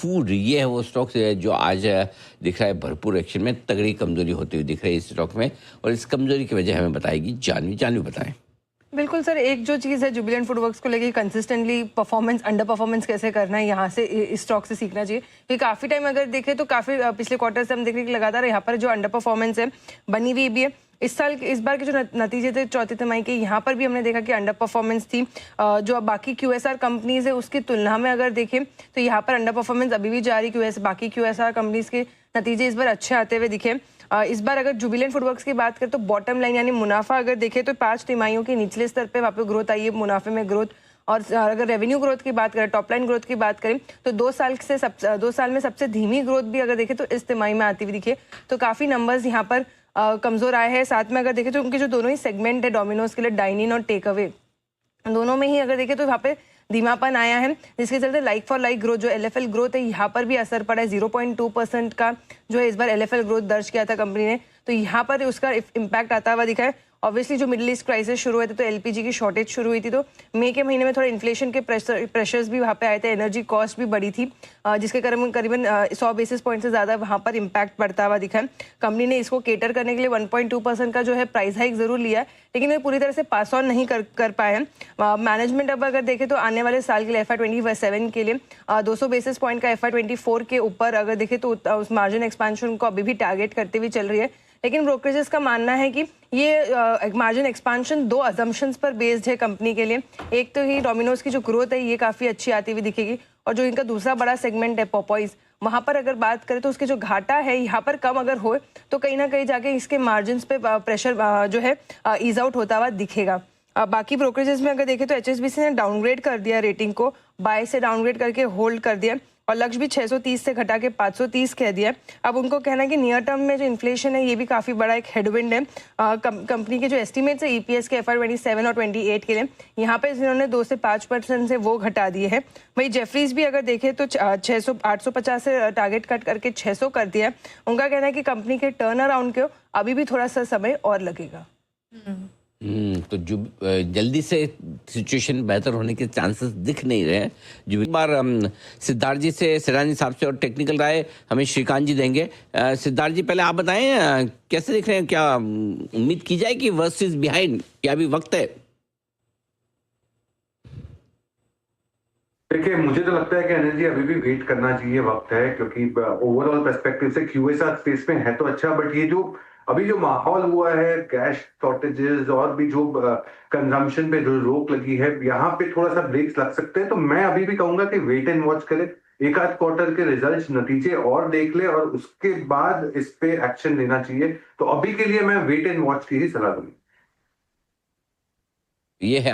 Food ये है वो स्टॉक जो आज दिख रहा है भरपूर एक्शन में तगड़ी कमजोरी होती हुई दिख रही है इस स्टॉक में, और इस कमजोरी की वजह हमें बताएगी जानवी। जानवी बताएं। बिल्कुल सर, एक जो चीज़ है जुबिलेंट फूडवर्क्स को लेके कंसिस्टेंटली परफॉर्मेंस अंडर परफॉर्मेंस कैसे करना है, यहाँ से इस स्टॉक से सीखना चाहिए। क्योंकि काफ़ी टाइम अगर देखें तो काफ़ी पिछले क्वार्टर से हम देख रहे हैं कि लगातार यहाँ पर जो अंडर परफॉर्मेंस है बनी हुई भी है। इस बार के जो नतीजे थे चौथी तिमाही के, यहाँ पर भी हमने देखा कि अंडर परफॉर्मेंस थी। जो बाकी QSR कंपनीज है उसकी तुलना में अगर देखें तो यहाँ पर अंडर परफॉर्मेंस अभी भी जारी। बाकी QSR कंपनीज के नतीजे इस बार अच्छे आते हुए दिखे। इस बार अगर जुबिलेंट फूडवर्क्स की बात करें तो बॉटम लाइन यानी मुनाफा अगर देखें तो 5 तिमाहियों के निचले स्तर पे वहाँ पे ग्रोथ आई है, मुनाफे में ग्रोथ। और अगर रेवेन्यू ग्रोथ की बात करें, टॉप लाइन ग्रोथ की बात करें तो 2 साल में सबसे धीमी ग्रोथ भी अगर देखें तो इस तिमाही में आती हुई दिखे। तो काफ़ी नंबर्स यहाँ पर कमज़ोर आए हैं। साथ में अगर देखें तो उनके जो दोनों ही सेगमेंट है डोमिनोज के लिए, डाइन इन और टेक अवे, दोनों में ही अगर देखें तो वहाँ पे धीमापन आया है, जिसके चलते लाइक फॉर लाइक ग्रोथ जो LFL ग्रोथ है यहाँ पर भी असर पड़ा है। 0.2% का जो है इस बार LFL ग्रोथ दर्ज किया था कंपनी ने, तो यहाँ पर उसका इम्पैक्ट आता हुआ दिखा है। ऑब्वियसली जो मिडिल ईस्ट क्राइसिस शुरू हुए थे तो LPG की शॉर्टेज शुरू हुई थी, तो मई के महीने में थोड़ा इन्फ्लेशन के प्रेशर्स भी वहाँ पे आए थे, एनर्जी कॉस्ट भी बढ़ी थी, जिसके करीबन 100 बेसिस पॉइंट से ज़्यादा वहाँ पर इम्पैक्ट पड़ता हुआ दिखा है। कंपनी ने इसको केटर करने के लिए 1.2% का जो है प्राइस हाइक ज़रूर लिया है, लेकिन वे पूरी तरह से पास ऑन नहीं कर पाए हैं। मैनेजमेंट अब अगर देखें तो आने वाले साल के लिए FY27 के लिए 200 बेसिस पॉइंट का FY24 के ऊपर अगर देखें तो उस मार्जिन एक्सपांशन को अभी भी टारगेट करते हुए चल रही है। लेकिन ब्रोकरेजेस का मानना है कि ये मार्जिन एक्सपांशन 2 अजम्पशंस पर बेस्ड है कंपनी के लिए। एक तो ही डोमिनोज की जो ग्रोथ है ये काफ़ी अच्छी आती हुई दिखेगी, और जो इनका दूसरा बड़ा सेगमेंट है पॉपॉइज, वहाँ पर अगर बात करें तो उसके जो घाटा है यहाँ पर कम अगर हो तो कहीं ना कहीं जाके इसके मार्जिन पे प्रेशर जो है ईज आउट होता हुआ दिखेगा। बाकी ब्रोकरेजेस में अगर देखें तो HSBC ने डाउनग्रेड कर दिया रेटिंग को, बाय से डाउनग्रेड करके होल्ड कर दिया, और लक्ष्य भी 630 से घटा के 530 कह दिया। अब उनको कहना है कि नियर टर्म में जो इन्फ्लेशन है ये भी काफ़ी बड़ा एक हेडविंड है। कंपनी के जो एस्टिमेट्स है EPS के FY27 और 28 के लिए, यहाँ पे इन्होंने 2 से 5% से वो घटा दिए हैं। वही जेफरीज भी अगर देखें तो 850 से टारगेट कट करके 600 कर दिया है। उनका कहना है कि कंपनी के टर्न अराउंड को अभी भी थोड़ा सा समय और लगेगा। तो जो जल्दी से सिचुएशन बेहतर होने के चांसेस दिख नहीं रहे हैं। जो एक बार सिद्धार्थ जी से, सिरानी साहब से और टेक्निकल राय हमें श्रीकांत जी देंगे। सिद्धार्थ जी पहले आप बताएं कैसे दिख रहे हैं, क्या उम्मीद की जाए कि वर्स्ट इज बिहाइंड, क्या अभी वक्त है? देखिए, मुझे तो लगता है कि एनर्जी अभी भी वेट करना चाहिए, वक्त है, क्योंकि ओवरऑल पर्सपेक्टिव से QSR स्पेस में है तो अच्छा, बट ये जो अभी जो माहौल हुआ है, कैश शॉर्टेजेस और भी जो कंजम्पशन पे जो रोक लगी है, यहाँ पे थोड़ा सा ब्रेक्स लग सकते हैं। तो मैं अभी भी कहूंगा कि वेट एंड वॉच करें, एक आध क्वार्टर के रिजल्ट्स नतीजे और देख ले, और उसके बाद इस पे एक्शन लेना चाहिए। तो अभी के लिए मैं वेट एंड वॉच की ही सलाह दूंगी। ये है